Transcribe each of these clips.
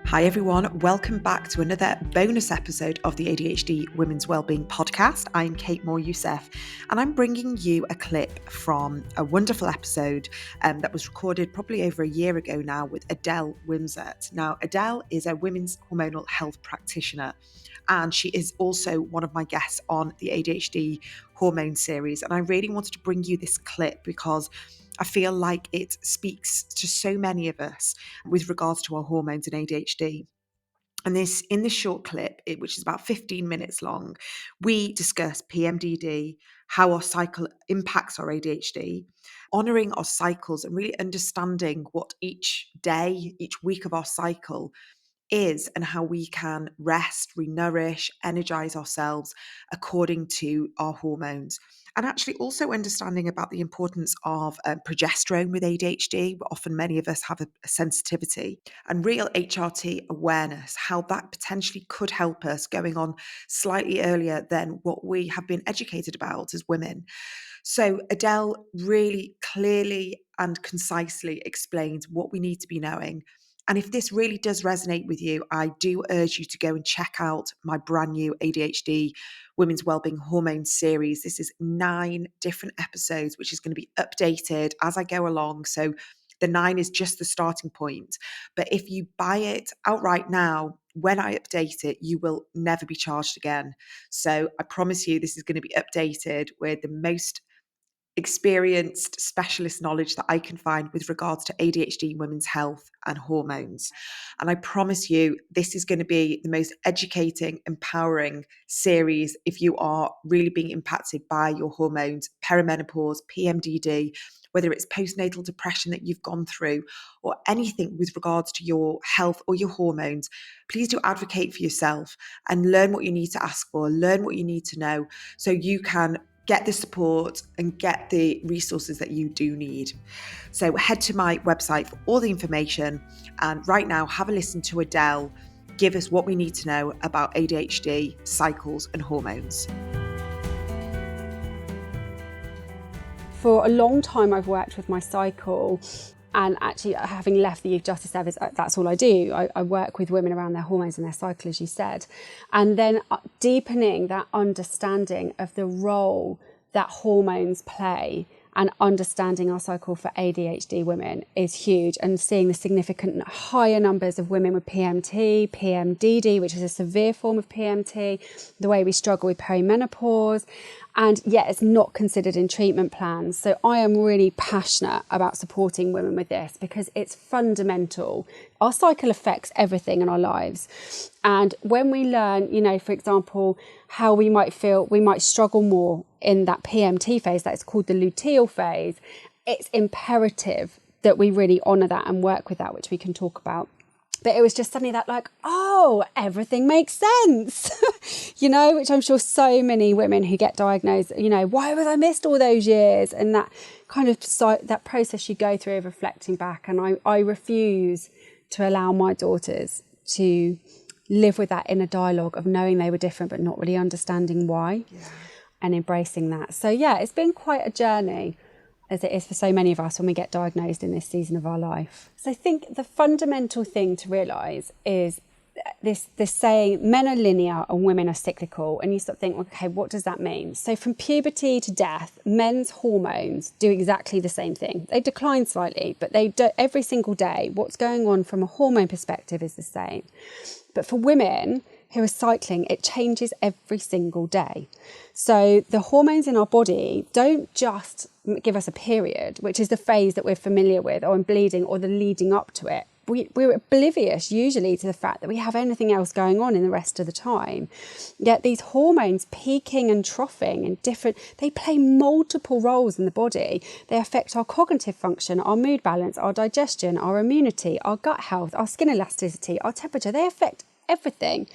Hi everyone, welcome back to another bonus episode of the ADHD Women's Wellbeing podcast. I'm Kate Moore-Youssef and I'm bringing you a clip from a wonderful episode that was recorded probably over a year ago now with Adele Wimsett. Now, Adele is a women's hormonal health practitioner and she is also one of my guests on the ADHD Hormone series. And I really wanted to bring you this clip because I feel like it speaks to so many of us with regards to our hormones and ADHD. And in this short clip, which is about 15 minutes long, we discuss PMDD, how our cycle impacts our ADHD, honouring our cycles and really understanding what each day, each week of our cycle is and how we can rest, renourish, energize ourselves according to our hormones. And actually also understanding about the importance of progesterone with ADHD. Often many of us have a sensitivity, and real HRT awareness, how that potentially could help us going on slightly earlier than what we have been educated about as women. So Adele really clearly and concisely explains what we need to be knowing. And if this really does resonate with you, I do urge you to go and check out my brand new ADHD Women's Wellbeing Hormones series. This is 9 different episodes, which is going to be updated as I go along. So the 9 is just the starting point. But if you buy it outright now, when I update it, you will never be charged again. So I promise you, this is going to be updated with the most experienced specialist knowledge that I can find with regards to ADHD, women's health and hormones. And I promise you, this is going to be the most educating, empowering series if you are really being impacted by your hormones, perimenopause, PMDD, whether it's postnatal depression that you've gone through or anything with regards to your health or your hormones. Please do advocate for yourself and learn what you need to ask for, learn what you need to know so you can get the support and get the resources that you do need. So head to my website for all the information. And right now, have a listen to Adele give us what we need to know about ADHD, cycles and hormones. For a long time, I've worked with my cycle, and actually having left the Youth Justice Service, that's all I do. I work with women around their hormones and their cycle, as you said. And then deepening that understanding of the role that hormones play and understanding our cycle for ADHD women is huge, and seeing the significant higher numbers of women with PMT, PMDD, which is a severe form of PMT, the way we struggle with perimenopause, and yet it's not considered in treatment plans. So I am really passionate about supporting women with this because it's fundamental. Our cycle affects everything in our lives. And when we learn, for example, how we might feel, we might struggle more in that PMT phase, that's called the luteal phase, it's imperative that we really honour that and work with that, which we can talk about. But it was just suddenly that everything makes sense, which I'm sure so many women who get diagnosed, why was I missed all those years? And that kind of that process you go through of reflecting back. And I refuse to allow my daughters to live with that inner dialogue of knowing they were different, but not really understanding why and embracing that. So it's been quite a journey, as it is for so many of us when we get diagnosed in this season of our life. So I think the fundamental thing to realise is this saying, men are linear and women are cyclical. And you start thinking, okay, what does that mean? So from puberty to death, men's hormones do exactly the same thing. They decline slightly, but they do every single day. What's going on from a hormone perspective is the same. But for women who are cycling, it changes every single day. So the hormones in our body don't just give us a period, which is the phase that we're familiar with, or I'm bleeding, or the leading up to it. We're oblivious usually to the fact that we have anything else going on in the rest of the time. Yet these hormones peaking and troughing in they play multiple roles in the body. They affect our cognitive function, our mood balance, our digestion, our immunity, our gut health, our skin elasticity, our temperature. They affect everything.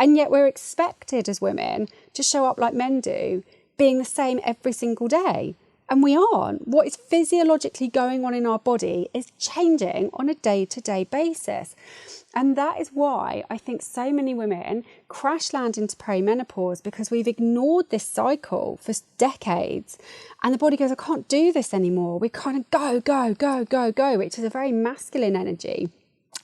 And yet we're expected as women to show up like men do, being the same every single day. And we aren't. What is physiologically going on in our body is changing on a day-to-day basis. And that is why I think so many women crash land into perimenopause, because we've ignored this cycle for decades. And the body goes, I can't do this anymore. We kind of go, which is a very masculine energy.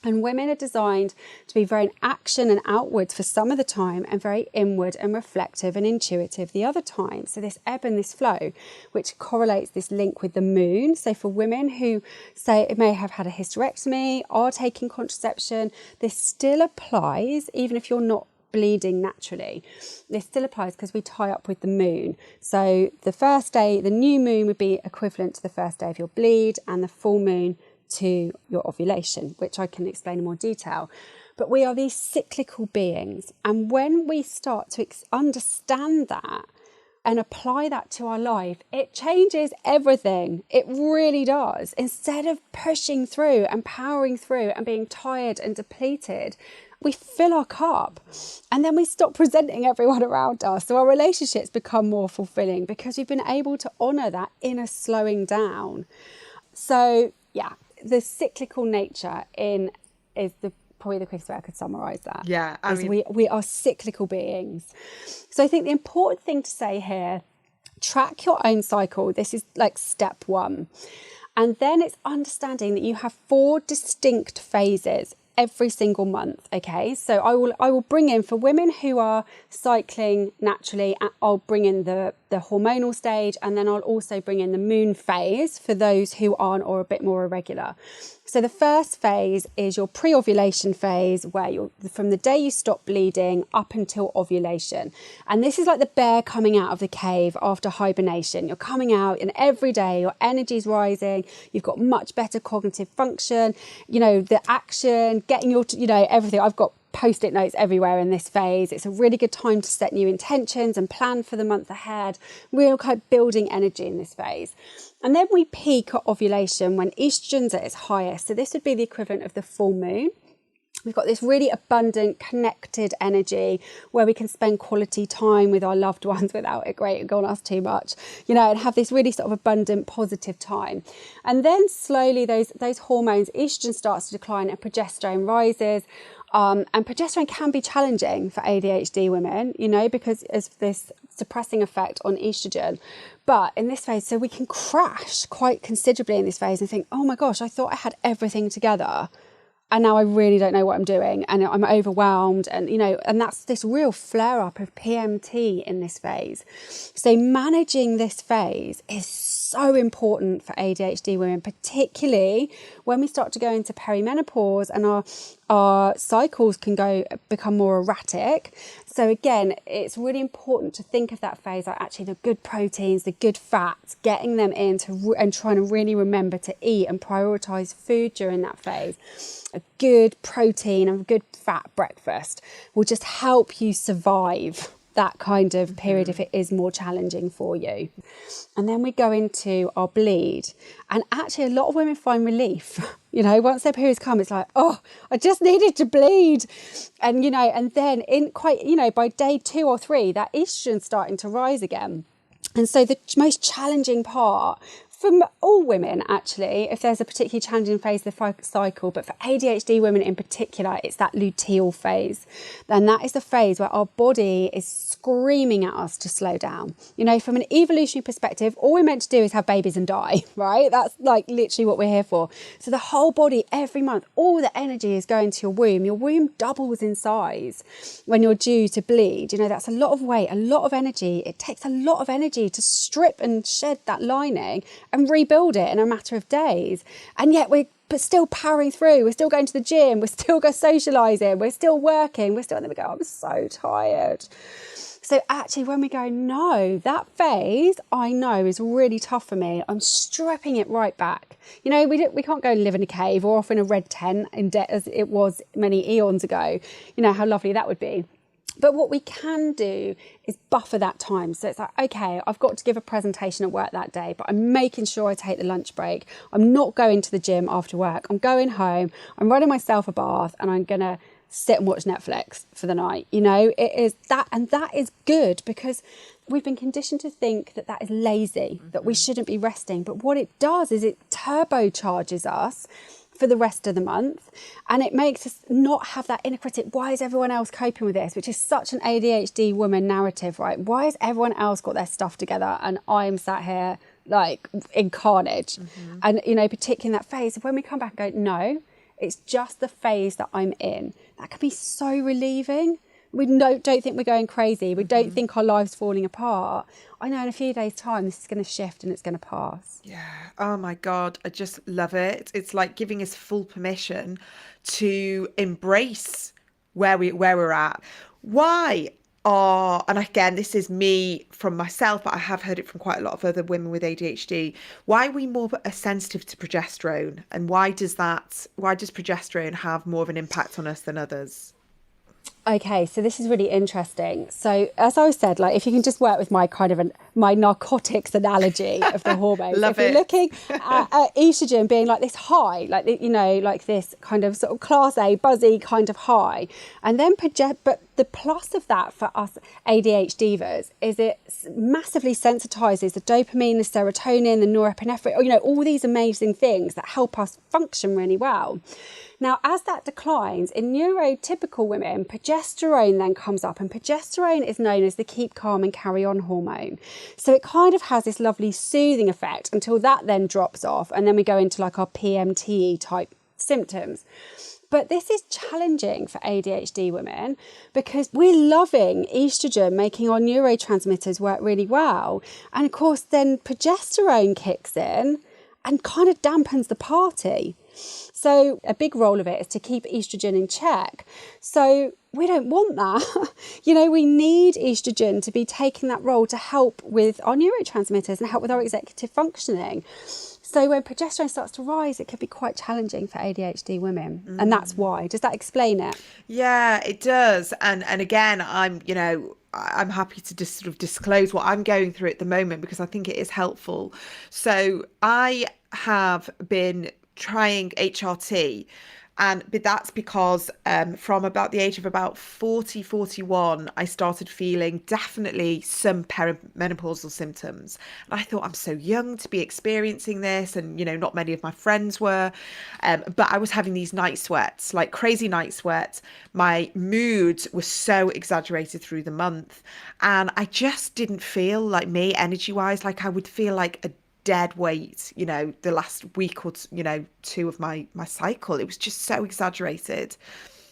And women are designed to be very in action and outwards for some of the time and very inward and reflective and intuitive the other time. So this ebb and this flow, which correlates this link with the moon. So for women who say it may have had a hysterectomy, are taking contraception, this still applies even if you're not bleeding naturally. This still applies because we tie up with the moon. So the first day, the new moon would be equivalent to the first day of your bleed, and the full moon to your ovulation, which I can explain in more detail. But we are these cyclical beings. And when we start to understand that and apply that to our life, it changes everything. It really does. Instead of pushing through and powering through and being tired and depleted, we fill our cup and then we stop resenting everyone around us. So our relationships become more fulfilling because we've been able to honour that inner slowing down. So yeah, the cyclical nature is probably the quickest way I could summarise that. Yeah, I mean, we are cyclical beings. So I think the important thing to say here, track your own cycle. This is like step one. And then it's understanding that you have 4 distinct phases every single month. Okay, so I will bring in, for women who are cycling naturally, I'll bring in the hormonal stage, and then I'll also bring in the moon phase for those who aren't or a bit more irregular. So the first phase is your pre-ovulation phase, where you're from the day you stop bleeding up until ovulation. And this is like the bear coming out of the cave after hibernation. You're coming out, and every day your energy's rising, you've got much better cognitive function, you know, the action, getting your, you know, everything. I've got post-it notes everywhere in this phase. It's a really good time to set new intentions and plan for the month ahead. Real kind of building energy in this phase. And then we peak at ovulation when estrogen's at its highest. So this would be the equivalent of the full moon. We've got this really abundant, connected energy where we can spend quality time with our loved ones without it grating on us too much, you know, and have this really sort of abundant, positive time. And then slowly those hormones, estrogen starts to decline and progesterone rises. And progesterone can be challenging for ADHD women, you know, because it's this suppressing effect on estrogen. But in this phase, so we can crash quite considerably in this phase and think, oh my gosh, I thought I had everything together. And now I really don't know what I'm doing, and I'm overwhelmed, and you know, and that's this real flare up of PMT in this phase. So managing this phase is so important for ADHD women, particularly when we start to go into perimenopause and our cycles can become more erratic. So again, it's really important to think of that phase like actually the good proteins, the good fats, getting them in and trying to really remember to eat and prioritize food during that phase. A good protein and good fat breakfast will just help you survive that kind of period if it is more challenging for you. And then we go into our bleed, and actually a lot of women find relief. You know, once their periods come, it's like, oh, I just needed to bleed. And, you know, and then by day 2 or 3, that estrogen's starting to rise again. And so the most challenging part for all women, actually, if there's a particularly challenging phase of the cycle, but for ADHD women in particular, it's that luteal phase. And that is the phase where our body is screaming at us to slow down. You know, from an evolutionary perspective, all we're meant to do is have babies and die, right? That's like literally what we're here for. So the whole body, every month, all the energy is going to your womb. Your womb doubles in size when you're due to bleed. You know, that's a lot of weight, a lot of energy. It takes a lot of energy to strip and shed that lining and rebuild it in a matter of days. And yet we're still powering through. We're still going to the gym. We're still socialising. We're still working. And then we go, I'm so tired. So actually when we go, no, that phase I know is really tough for me, I'm stripping it right back. You know, we can't go live in a cave or off in a red tent in debt as it was many eons ago. You know, how lovely that would be. But what we can do is buffer that time. So it's like, okay, I've got to give a presentation at work that day, but I'm making sure I take the lunch break. I'm not going to the gym after work. I'm going home. I'm running myself a bath, and I'm going to sit and watch Netflix for the night. You know, it is that, and that is good because we've been conditioned to think that is lazy, that we shouldn't be resting. But what it does is it turbocharges us for the rest of the month, and it makes us not have that inner critic. Why is everyone else coping with this? Which is such an ADHD woman narrative, right? Why has everyone else got their stuff together and I'm sat here like in carnage? And you know, particularly in that phase, when we come back and go, no, It's just the phase that I'm in. That can be so relieving. We don't think we're going crazy. We don't think our life's falling apart. I know in a few days' time, this is going to shift and it's going to pass. Yeah. Oh my God. I just love it. It's like giving us full permission to embrace where we're at. Why and again, this is me from myself, but I have heard it from quite a lot of other women with ADHD. Why are we more sensitive to progesterone? And why does progesterone have more of an impact on us than others? Okay, so this is really interesting. So as I said, like if you can just work with my my narcotics analogy of the hormones. Love if you're looking at estrogen being like this high, like like this kind of sort of class A buzzy kind of high, and then but the plus of that for us ADHDers is it massively sensitizes the dopamine, the serotonin, the norepinephrine, all these amazing things that help us function really well. Now, as that declines, in neurotypical women, progesterone then comes up, and progesterone is known as the keep calm and carry on hormone. So it kind of has this lovely soothing effect until that then drops off, and then we go into like our PMTE type symptoms. But this is challenging for ADHD women because we're loving estrogen making our neurotransmitters work really well. And of course, then progesterone kicks in and kind of dampens the party. So a big role of it is to keep estrogen in check. So we don't want that. We need estrogen to be taking that role to help with our neurotransmitters and help with our executive functioning. So when progesterone starts to rise, it can be quite challenging for ADHD women. And that's why. Does that explain it? Yeah, it does. And again, I'm happy to just sort of disclose what I'm going through at the moment because I think it is helpful. So I have been trying HRT, but that's because from about the age of about 41, I started feeling definitely some perimenopausal symptoms. And I thought, I'm so young to be experiencing this, and not many of my friends were, but I was having these night sweats, like crazy night sweats. My mood was so exaggerated through the month, and I just didn't feel like me energy wise. Like I would feel like a dead weight, the last week or two of my cycle. It was just so exaggerated.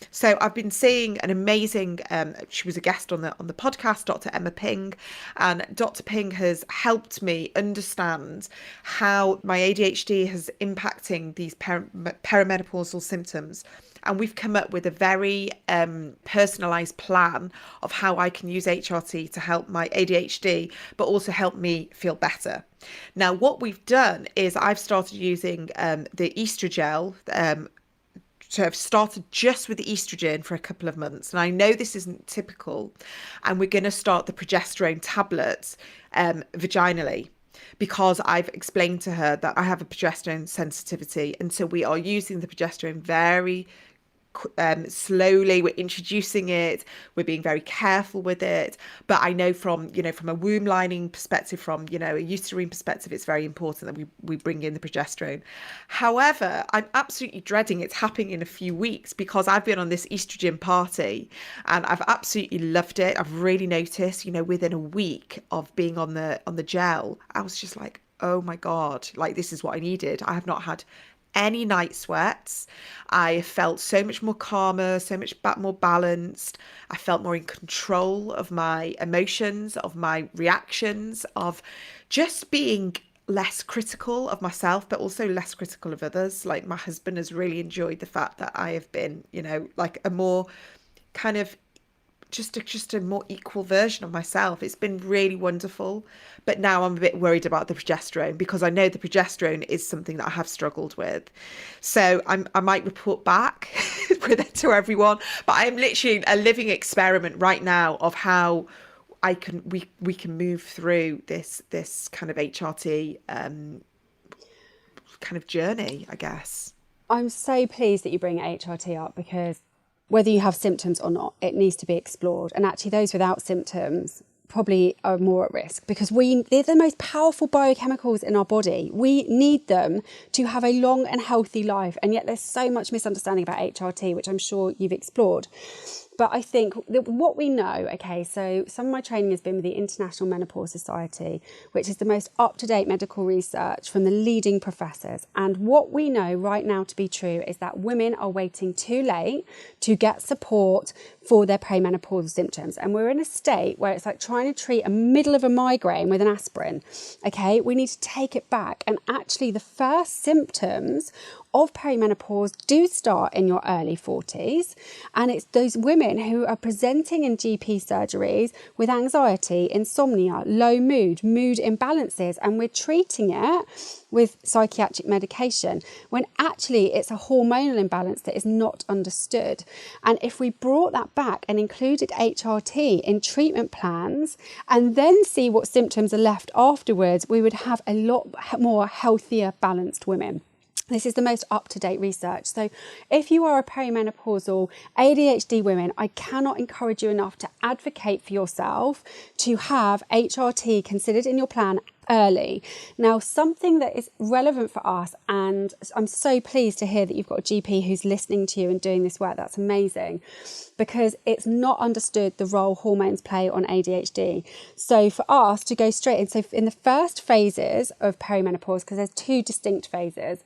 So I've been seeing an amazing, she was a guest on the podcast, Dr. Emma Ping, and Dr. Ping has helped me understand how my ADHD is impacting these perimenopausal symptoms. And we've come up with a very personalised plan of how I can use HRT to help my ADHD, but also help me feel better. Now, what we've done is I've started using the estrogel. So I've started just with the estrogen for a couple of months. And I know this isn't typical. And we're going to start the progesterone tablets vaginally, because I've explained to her that I have a progesterone sensitivity. And so we are using the progesterone very slowly. We're introducing it, we're being very careful with it, but I know from a womb lining perspective, from a uterine perspective, it's very important that we bring in the progesterone. However, I'm absolutely dreading it's happening in a few weeks, because I've been on this estrogen party and I've absolutely loved it. I've really noticed, within a week of being on the gel, I was just like, oh my God, like this is what I needed. I have not had any night sweats. I felt so much more calmer, so much more balanced. I felt more in control of my emotions, of my reactions, of just being less critical of myself, but also less critical of others. Like my husband has really enjoyed the fact that I have been, like a more kind of just a more equal version of myself. It's been really wonderful. But now I'm a bit worried about the progesterone, because I know the progesterone is something that I have struggled with. So I might report back with it to everyone. But I am literally a living experiment right now of how we can move through this kind of HRT kind of journey, I guess. I'm so pleased that you bring HRT up, because whether you have symptoms or not, it needs to be explored. And actually those without symptoms probably are more at risk, because they're the most powerful biochemicals in our body. We need them to have a long and healthy life. And yet there's so much misunderstanding about HRT, which I'm sure you've explored. But I think that what we know, okay, so some of my training has been with the International Menopause Society, which is the most up-to-date medical research from the leading professors. And what we know right now to be true is that women are waiting too late to get support for their perimenopausal symptoms. And we're in a state where it's like trying to treat a middle of a migraine with an aspirin. Okay, we need to take it back. And actually the first symptoms of perimenopause do start in your early 40s. And it's those women who are presenting in GP surgeries with anxiety, insomnia, low mood, mood imbalances, and we're treating it with psychiatric medication when actually it's a hormonal imbalance that is not understood. And if we brought that back and included HRT in treatment plans and then see what symptoms are left afterwards, we would have a lot more healthier, balanced women. This is the most up-to-date research. So if you are a perimenopausal ADHD woman, I cannot encourage you enough to advocate for yourself to have HRT considered in your plan early. Now, something that is relevant for us, and I'm so pleased to hear that you've got a GP who's listening to you and doing this work. That's amazing, because it's not understood the role hormones play on ADHD. So for us to go straight in, so in the first phases of perimenopause, because there's two distinct phases,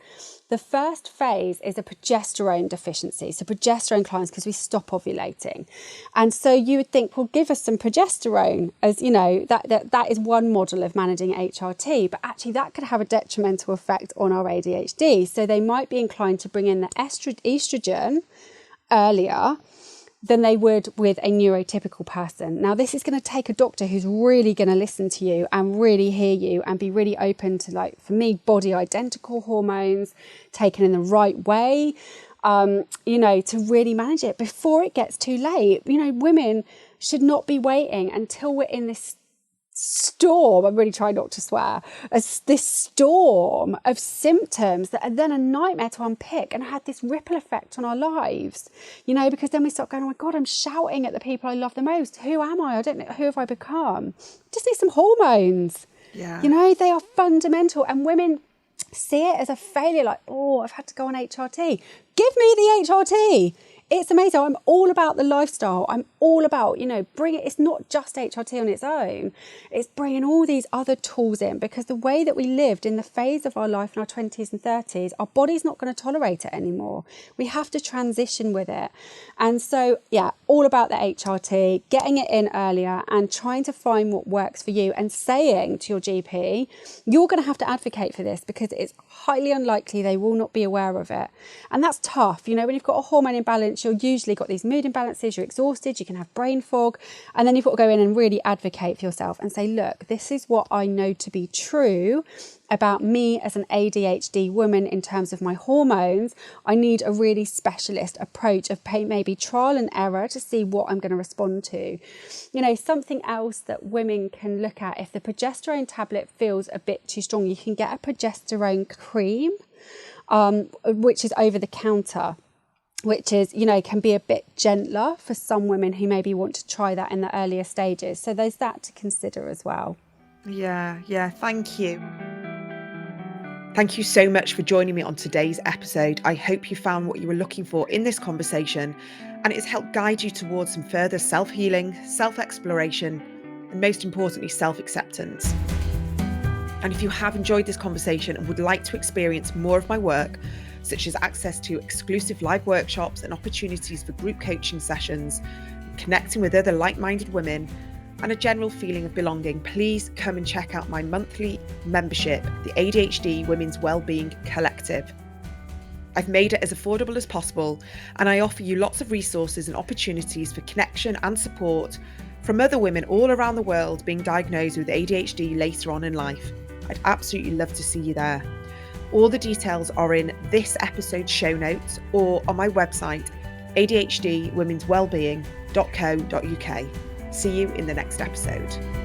the first phase is a progesterone deficiency. So progesterone climbs because we stop ovulating. And so you would think, well, give us some progesterone, as you know, that is one model of managing HRT, but actually that could have a detrimental effect on our ADHD. So they might be inclined to bring in the estrogen earlier than they would with a neurotypical person. Now, this is going to take a doctor who's really going to listen to you and really hear you and be really open to, like, for me, body identical hormones taken in the right way, to really manage it before it gets too late. Women should not be waiting until we're in this storm, I'm really trying not to swear, as this storm of symptoms that are then a nightmare to unpick and had this ripple effect on our lives, because then we start going, oh my God, I'm shouting at the people I love the most. Who am I? I don't know. Who have I become? Just need some hormones. Yeah. They are fundamental, and women see it as a failure, like, oh, I've had to go on HRT. Give me the HRT. It's amazing. I'm all about the lifestyle. I'm all about, bring it. It's not just HRT on its own. It's bringing all these other tools in, because the way that we lived in the phase of our life in our 20s and 30s, our body's not going to tolerate it anymore. We have to transition with it. And so, yeah, all about the HRT, getting it in earlier and trying to find what works for you, and saying to your GP, you're going to have to advocate for this, because it's highly unlikely they will not be aware of it. And that's tough. When you've got a hormone imbalance, you're usually got these mood imbalances, you're exhausted, you can have brain fog, and then you've got to go in and really advocate for yourself and say, look, this is what I know to be true about me as an ADHD woman in terms of my hormones. I need a really specialist approach of maybe trial and error to see what I'm going to respond to. Something else that women can look at, if the progesterone tablet feels a bit too strong, you can get a progesterone cream, which is over the counter, which is, can be a bit gentler for some women who maybe want to try that in the earlier stages. So there's that to consider as well. Yeah. Thank you. Thank you so much for joining me on today's episode. I hope you found what you were looking for in this conversation, and it's helped guide you towards some further self-healing, self-exploration, and most importantly, self-acceptance. And if you have enjoyed this conversation and would like to experience more of my work, such as access to exclusive live workshops and opportunities for group coaching sessions, connecting with other like-minded women, and a general feeling of belonging, please come and check out my monthly membership, the ADHD Women's Wellbeing Collective. I've made it as affordable as possible, and I offer you lots of resources and opportunities for connection and support from other women all around the world being diagnosed with ADHD later on in life. I'd absolutely love to see you there. All the details are in this episode's show notes or on my website, adhdwomenswellbeing.co.uk. See you in the next episode.